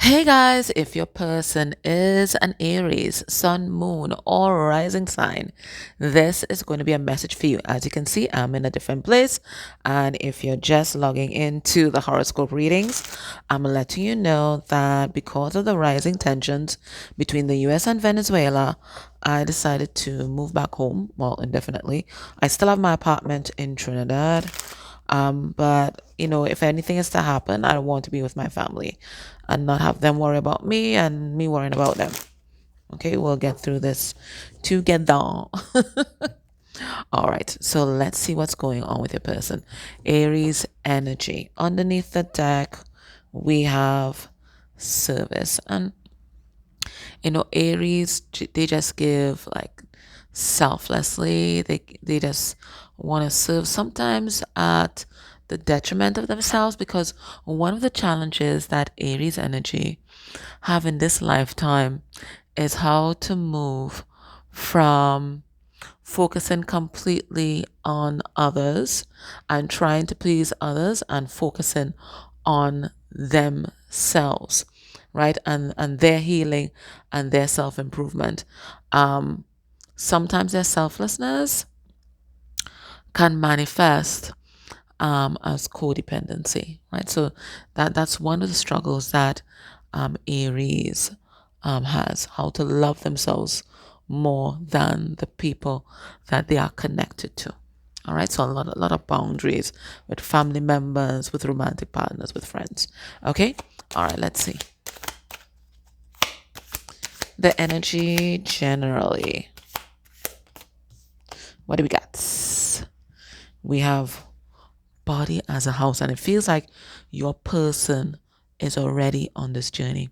Hey guys, if your person is an Aries, Sun, Moon, or Rising sign, this is going to be a message for you. As you can see, I'm in a different place. And if you're just logging into the horoscope readings, I'm letting you know that because of the rising tensions between the US and Venezuela, I decided to move back home, well, indefinitely. I still have my apartment in Trinidad. But if anything is to happen, I want to be with my family and not have them worry about me and me worrying about them. Okay, we'll get through this together. All right, so let's see what's going on with your person. Aries energy. Underneath the deck, we have service. And Aries, they just give like selflessly. They just want to serve, sometimes at the detriment of themselves, because one of the challenges that Aries energy have in this lifetime is how to move from focusing completely on others and trying to please others and focusing on themselves, right? And their healing and their self-improvement. um Sometimes their selflessness can manifest as codependency, right? So that's one of the struggles that Aries has, how to love themselves more than the people that they are connected to. All right, so a lot of boundaries with family members, with romantic partners, with friends. Okay, all right, let's see the energy generally. What do we got? We have body as a house, and it feels like your person is already on this journey.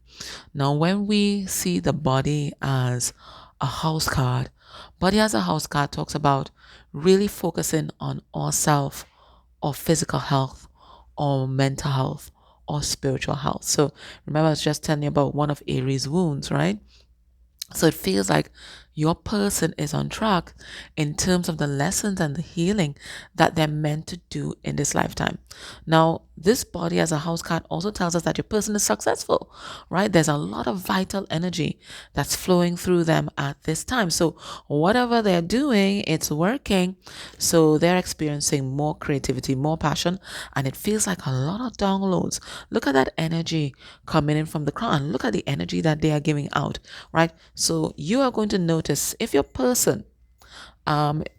Now, when we see the body as a house card, body as a house card talks about really focusing on ourself or physical health or mental health or spiritual health. So remember, I was just telling you about one of Aries' wounds, right? So it feels like your person is on track in terms of the lessons and the healing that they're meant to do in this lifetime. Now, this body as a house card also tells us that your person is successful, right? There's a lot of vital energy that's flowing through them at this time. So whatever they're doing, it's working. So they're experiencing more creativity, more passion, and it feels like a lot of downloads. Look at that energy coming in from the crown. Look at the energy that they are giving out, right? So you are going to notice if your person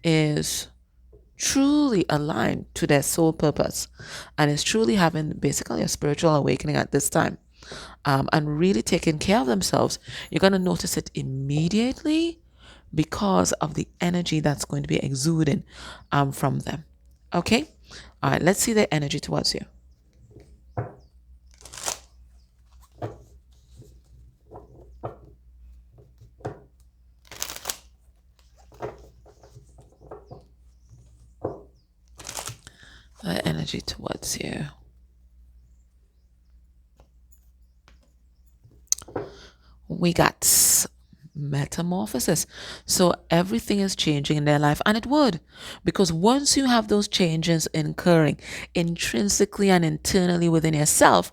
is truly aligned to their soul purpose and is truly having basically a spiritual awakening at this time, and really taking care of themselves, you're going to notice it immediately because of the energy that's going to be exuding from them. Okay? All right, let's see the energy towards you. The energy towards you. We got metamorphosis. So everything is changing in their life, and it would, because once you have those changes occurring intrinsically and internally within yourself,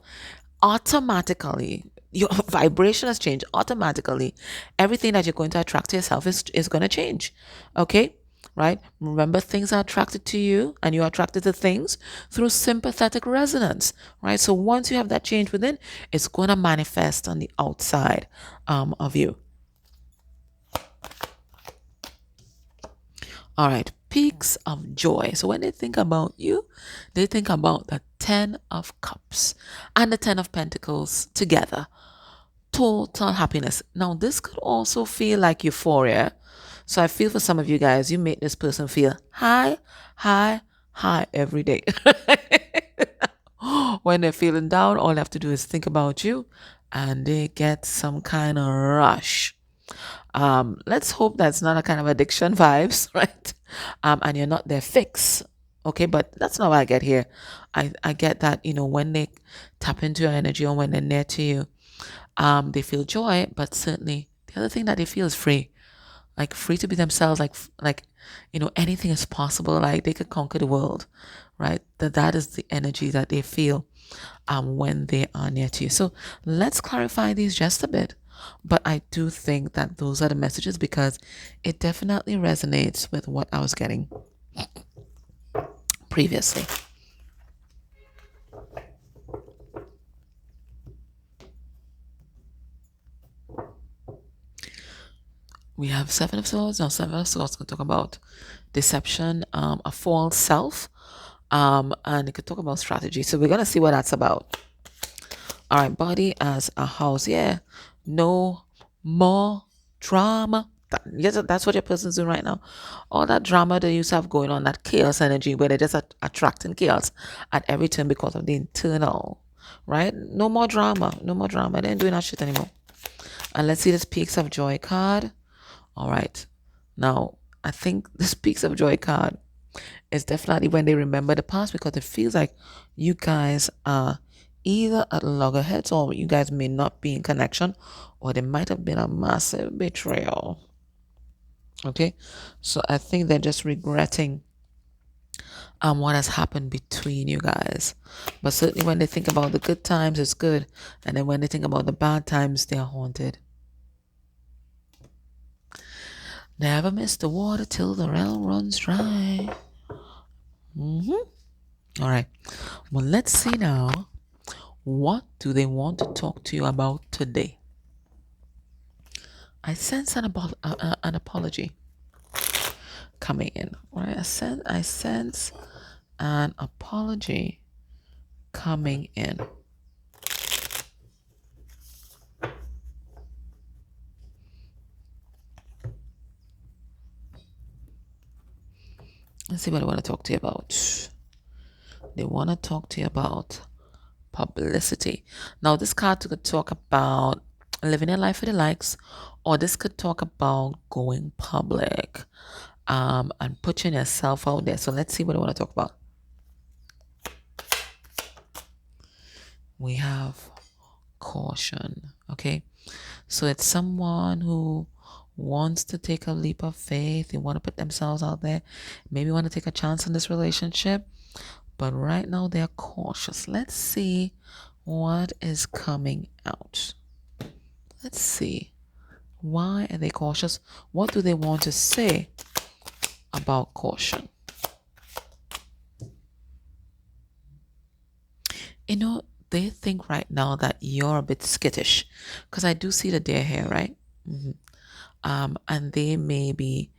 automatically your vibration has changed. Automatically, everything that you're going to attract to yourself is going to change. Okay? Right? Remember, things are attracted to you and you're attracted to things through sympathetic resonance, right? So once you have that change within, it's going to manifest on the outside of you. All right, peaks of joy. So when they think about you, they think about the 10 of Cups and the 10 of Pentacles together. Total happiness. Now, this could also feel like euphoria. So I feel for some of you guys, you make this person feel high, high, high every day. When they're feeling down, all they have to do is think about you and they get some kind of rush. Let's hope that's not a kind of addiction vibes, right? And you're not their fix. Okay, but that's not what I get here. I get that, when they tap into your energy or when they're near to you, they feel joy, but certainly the other thing that they feel is free. Like free to be themselves, like anything is possible, like they could conquer the world, right? That is the energy that they feel. when they are near to you. So let's clarify these just a bit. But I do think that those are the messages because it definitely resonates with what I was getting previously. We have Seven of Swords. Now, Seven of Swords can talk about deception, a false self, and it could talk about strategy. So we're gonna see what that's about. All right, body as a house. Yeah, no more drama. Yes, that's what your person's doing right now. All that drama they used to have going on, that chaos energy where they're just attracting chaos at every turn because of the internal, right? No more drama. No more drama. They ain't doing that shit anymore. And let's see this Peaks of Joy card. All right. Now, I think this Peaks of Joy card is definitely when they remember the past because it feels like you guys are either at loggerheads or you guys may not be in connection or there might have been a massive betrayal. Okay. So I think they're just regretting what has happened between you guys. But certainly when they think about the good times, it's good. And then when they think about the bad times, they are haunted. Never miss the water till the well runs dry. All right. Well, let's see now. What do they want to talk to you about today? I sense an apology coming in. Right? I sense an apology coming in. Let's see what I want to talk to you about. They want to talk to you about publicity. Now, this card could talk about living your life for the likes, or this could talk about going public and putting yourself out there. So let's see what I want to talk about. We have caution. Okay, so it's someone who wants to take a leap of faith. They want to put themselves out there, maybe want to take a chance in this relationship, but right now they're cautious. Let's see what is coming out. Let's see. Why are they cautious? What do they want to say about caution? You know, they think right now that you're a bit skittish because I do see the deer hair, right? And they may be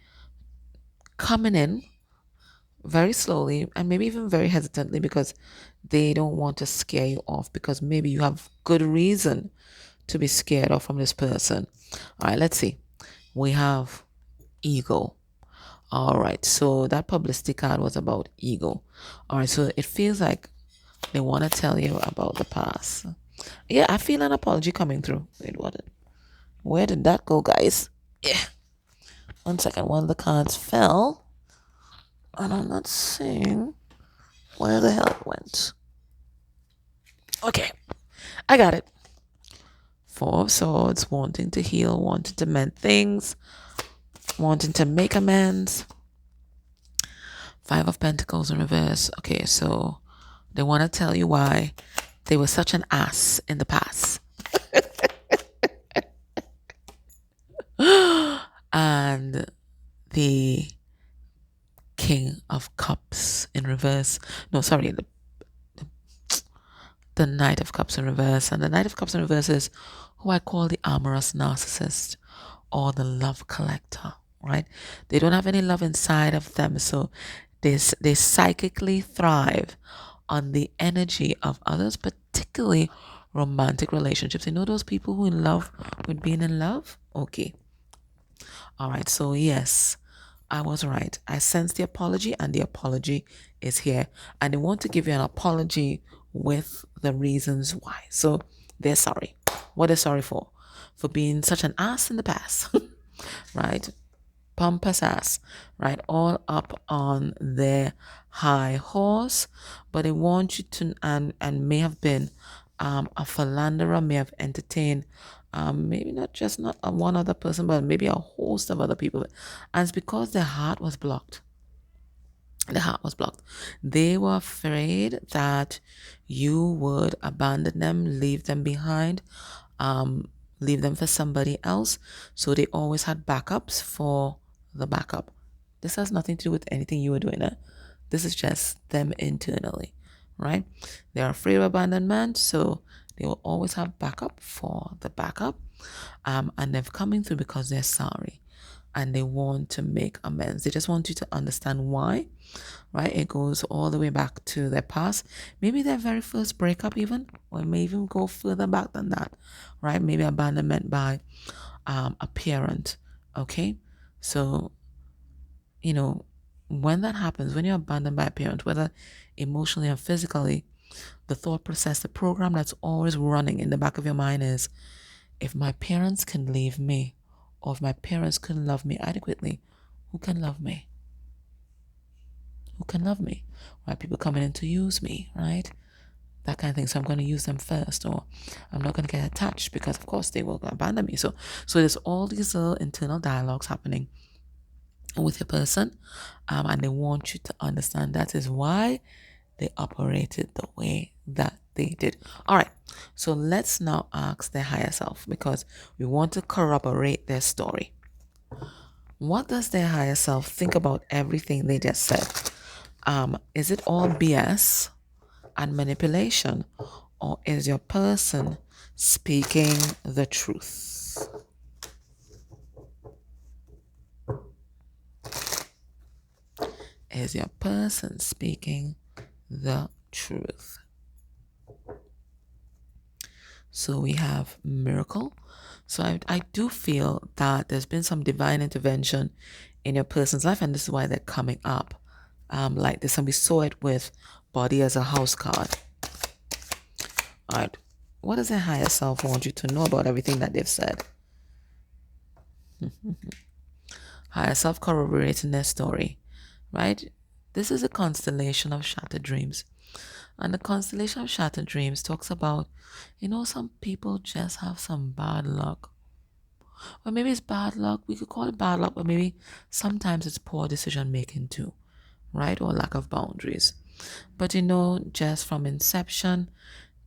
coming in very slowly and maybe even very hesitantly because they don't want to scare you off because maybe you have good reason to be scared off from this person. All right, let's see. We have ego. All right, so that publicity card was about ego. All right, so it feels like they want to tell you about the past. Yeah, I feel an apology coming through. Wait, what? Where did that go, guys? Yeah. 1 second. One of the cards fell. And I'm not seeing where the hell it went. Okay. I got it. Four of Swords, wanting to heal, wanting to mend things, wanting to make amends. Five of Pentacles in reverse. Okay, so they want to tell you why they were such an ass in the past. And the King of Cups in reverse. No, sorry, the Knight of Cups in reverse. And the Knight of Cups in reverse is who I call the amorous narcissist or the love collector, right? They don't have any love inside of them, so they psychically thrive on the energy of others, particularly romantic relationships. You know those people who in love with being in love? Okay. All right, so yes, I was right. I sense the apology, and the apology is here. And they want to give you an apology with the reasons why. So they're sorry. What they're sorry for? For being such an ass in the past, right? Pompous ass, right? All up on their high horse. But they want you to, and may have been a philanderer, may have entertained maybe not one other person, but maybe a host of other people. And it's because their heart was blocked. The heart was blocked. They were afraid that you would abandon them, leave them behind, um, leave them for somebody else. So they always had backups for the backup. This has nothing to do with anything you were doing. This is just them internally, right? They're afraid of abandonment, so they will always have backup for the backup. And they're coming through because they're sorry and they want to make amends. They just want you to understand why, right? It goes all the way back to their past, maybe their very first breakup, even, or it may even go further back than that, right? Maybe abandonment by a parent, okay? So, you know, when that happens, when you're abandoned by a parent, whether emotionally or physically, the thought process, the program that's always running in the back of your mind is, if my parents can leave me, or if my parents couldn't love me adequately, who can love me? Who can love me? Right? People coming in to use me, right? That kind of thing. So I'm going to use them first, or I'm not going to get attached because, of course, they will abandon me. So there's all these little internal dialogues happening with your person, and they want you to understand that is why they operated the way that they did. All right, so let's now ask their higher self because we want to corroborate their story. What does their higher self think about everything they just said? Is it all BS and manipulation, or is your person speaking the truth? Is your person speaking the truth? So we have miracle. So I do feel that there's been some divine intervention in your person's life, and this is why they're coming up like this. And we saw it with body as a house card. All right. What does their higher self want you to know about everything that they've said? Higher self corroborating their story, right? This is a constellation of shattered dreams. And the constellation of shattered dreams talks about, some people just have some bad luck. Or maybe it's bad luck. We could call it bad luck, but maybe sometimes it's poor decision making too, right? Or lack of boundaries. But just from inception,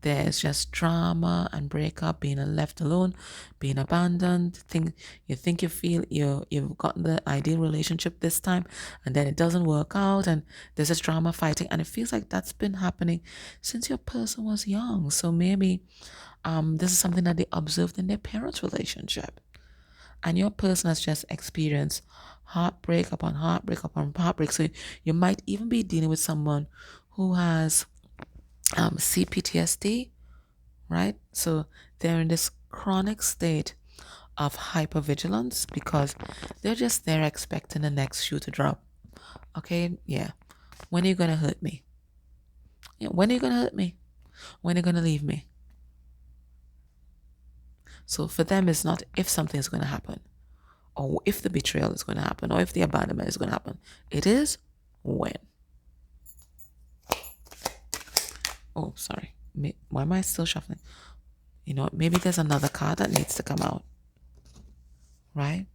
there's just drama and breakup, being left alone, being abandoned. You think you feel you've gotten the ideal relationship this time, and then it doesn't work out, and there's this drama fighting, and it feels like that's been happening since your person was young. So maybe this is something that they observed in their parents' relationship, and your person has just experienced heartbreak upon heartbreak upon heartbreak. So you might even be dealing with someone who has CPTSD, right? So they're in this chronic state of hypervigilance because they're just there expecting the next shoe to drop. Okay, yeah. When are you gonna hurt me? Yeah, when are you gonna hurt me? When are you gonna leave me? So for them, it's not if something is gonna happen, or if the betrayal is gonna happen, or if the abandonment is gonna happen. It is when. Oh, sorry. Why am I still shuffling? Maybe there's another card that needs to come out, right?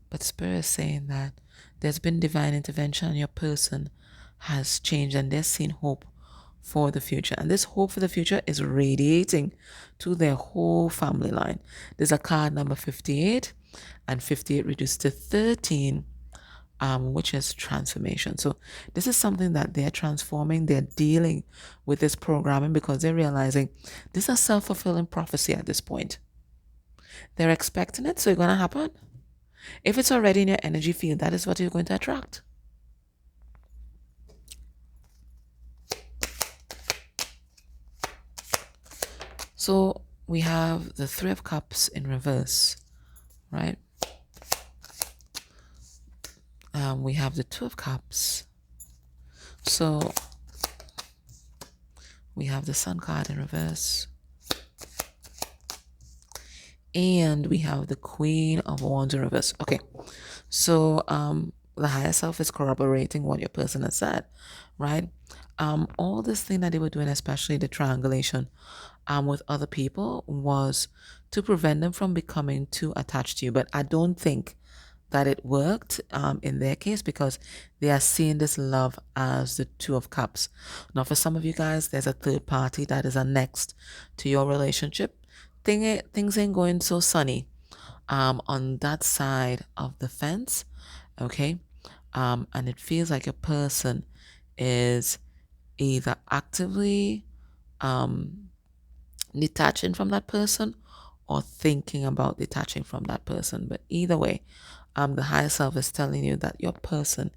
But Spirit is saying that there's been divine intervention and your person has changed and they're seeing hope for the future. And this hope for the future is radiating to their whole family line. There's a card number 58 and 58 reduced to 13, which is transformation. So this is something that they're transforming. They're dealing with this programming because they're realizing this is a self-fulfilling prophecy at this point. They're expecting it, so it's going to happen. If it's already in your energy field, that is what you're going to attract. So we have the Three of Cups in reverse, right? We have the Two of Cups. So we have the Sun card in reverse. And we have the Queen of Wands in reverse. Okay, so the higher self is corroborating what your person has said, right? All this thing that they were doing, especially the triangulation with other people, was to prevent them from becoming too attached to you. But I don't think that it worked in their case because they are seeing this love as the Two of Cups. Now, for some of you guys, there's a third party that is annexed to your relationship. Things ain't going so sunny on that side of the fence, okay? And it feels like a person is either actively um, detaching from that person or thinking about detaching from that person. But either way, the higher self is telling you that your person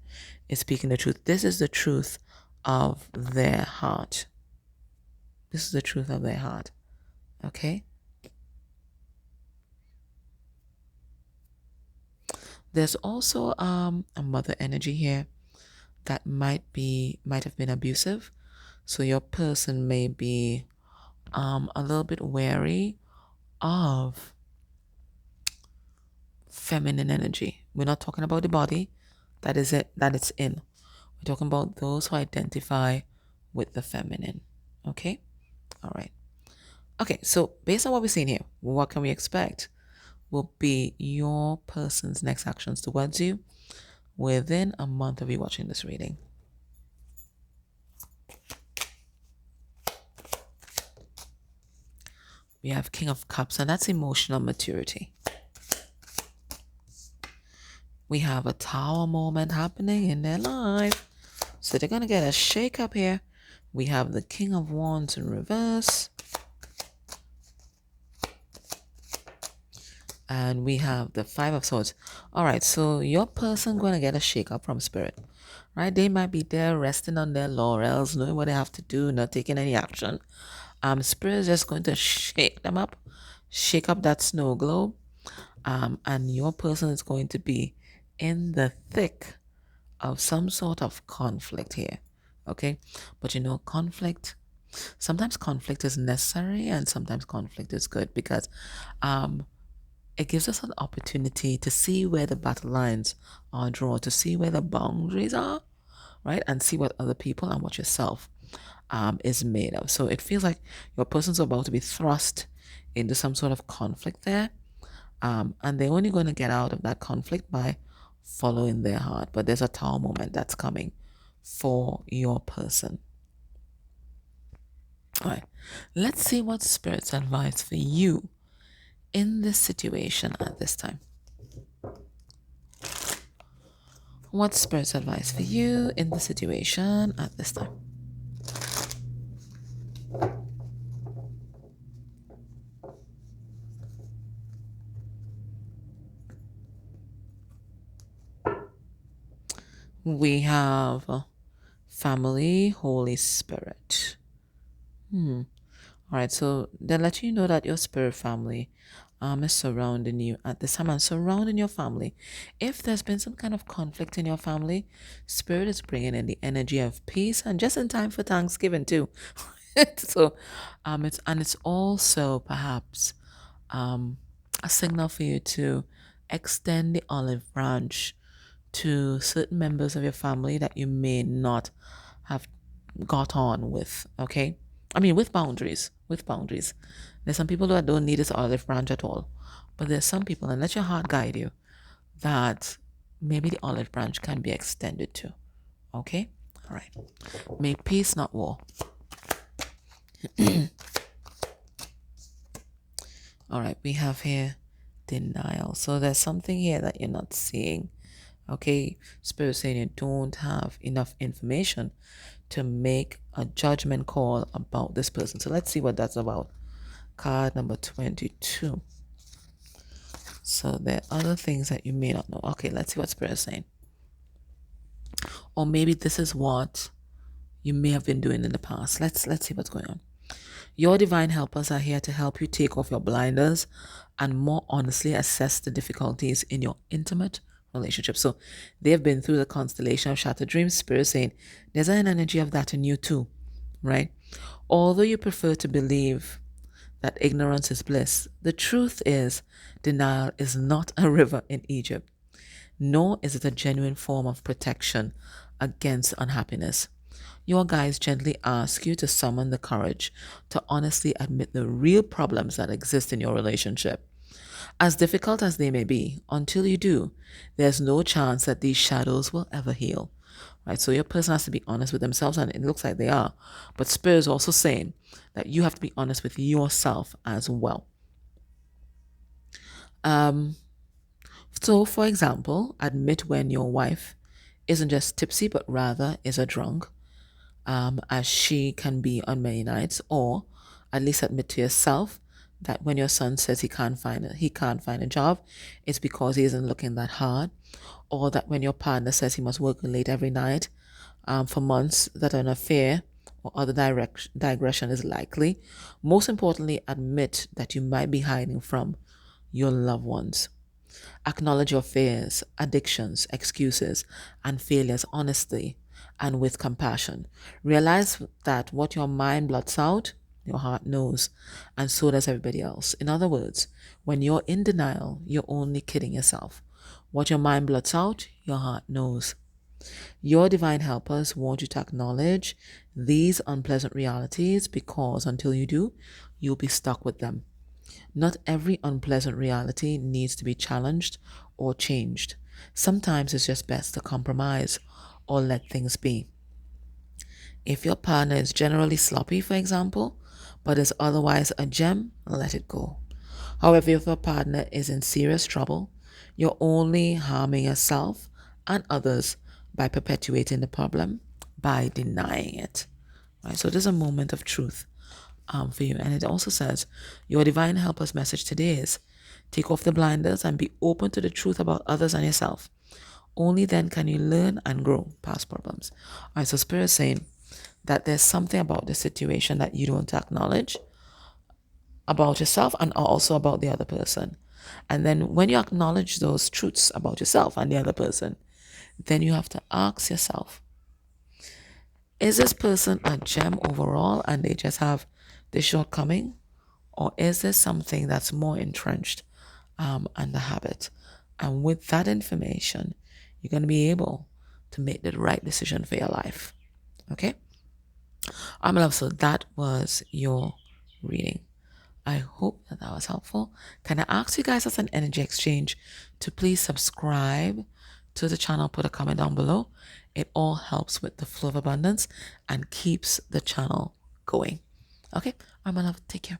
is speaking the truth. This is the truth of their heart. This is the truth of their heart. Okay? There's also a mother energy here that might have been abusive. So your person may be a little bit wary of feminine energy. We're not talking about the body that it's in. We're talking about those who identify with the feminine. Okay? All right. Okay, so based on what we're seeing here, what can we expect will be your person's next actions towards you within a month of you watching this reading. We have King of Cups, and that's emotional maturity. We have a Tower moment happening in their life. So they're going to get a shake up here. We have the King of Wands in reverse. And we have the Five of Swords. All right, so your person going to get a shake up from Spirit. Right? They might be there resting on their laurels, knowing what they have to do, not taking any action. Spirit is just going to shake them up, shake up that snow globe. And your person is going to be in the thick of some sort of conflict here. Okay? But you know, sometimes conflict is necessary and sometimes conflict is good because it gives us an opportunity to see where the battle lines are drawn, to see where the boundaries are, right? And see what other people and what yourself is made of. So it feels like your person's about to be thrust into some sort of conflict there. And they're only going to get out of that conflict by following their heart. But there's a Tower moment that's coming for your person. All right. Let's see what Spirit's advice for you in this situation at this time. What's Spirit's advice for you in the situation at this time? We have family, Holy Spirit. All right, so they let you know that your spirit family is surrounding you at this time and surrounding your family. If there's been some kind of conflict in your family, Spirit is bringing in the energy of peace and just in time for Thanksgiving too. So, it's also perhaps a signal for you to extend the olive branch to certain members of your family that you may not have got on with, okay? I mean, with boundaries, with boundaries. There's some people that don't need this olive branch at all, but there's some people, and let your heart guide you, that maybe the olive branch can be extended to, okay? All right. May peace, not war. All right, we have here denial. So there's something here that you're not seeing. Okay, Spirit saying you don't have enough information to make a judgment call about this person. So let's see what that's about. Card number 22. So there are other things that you may not know. Okay, let's see what Spirit is saying. Or maybe this is what you may have been doing in the past. Let's see what's going on. Your divine helpers are here to help you take off your blinders and more honestly assess the difficulties in your intimate relationship. So they've been through the constellation of shattered dreams. Spirit saying there's an energy of that in you too, right? Although you prefer to believe that ignorance is bliss, the truth is denial is not a river in Egypt, nor is it a genuine form of protection against unhappiness. Your guides gently ask you to summon the courage to honestly admit the real problems that exist in your relationship. As difficult as they may be, until you do, there's no chance that these shadows will ever heal. Right? So your person has to be honest with themselves, and it looks like they are. But Spirit is also saying that you have to be honest with yourself as well. So, for example, admit when your wife isn't just tipsy, but rather is a drunk, as she can be on many nights, or at least admit to yourself that when your son says he can't find a job, it's because he isn't looking that hard, or that when your partner says he must work late every night, for months, that an affair or other digression is likely. Most importantly, admit that you might be hiding from your loved ones. Acknowledge your fears, addictions, excuses, and failures honestly and with compassion. Realize that what your mind blots out, your heart knows, and so does everybody else. In other words, when you're in denial, you're only kidding yourself. What your mind blots out, your heart knows. Your divine helpers want you to acknowledge these unpleasant realities, because until you do, you'll be stuck with them. Not every unpleasant reality needs to be challenged or changed. Sometimes it's just best to compromise or let things be. If your partner is generally sloppy, for example, but is otherwise a gem, let it go. However, if your partner is in serious trouble, you're only harming yourself and others by perpetuating the problem, by denying it. Right? So there's a moment of truth for you. And it also says, your divine helper's message today is take off the blinders and be open to the truth about others and yourself. Only then can you learn and grow past problems. All right, so Spirit is saying that there's something about the situation that you don't acknowledge about yourself and also about the other person. And then when you acknowledge those truths about yourself and the other person, then you have to ask yourself, is this person a gem overall and they just have this shortcoming? Or is there something that's more entrenched and the habit? And with that information, you're going to be able to make the right decision for your life. Okay? My love, so that was your reading. I hope that was helpful. Can I ask you guys as an energy exchange to please subscribe to the channel, put a comment down below. It all helps with the flow of abundance and keeps the channel going. Okay? My love, take care.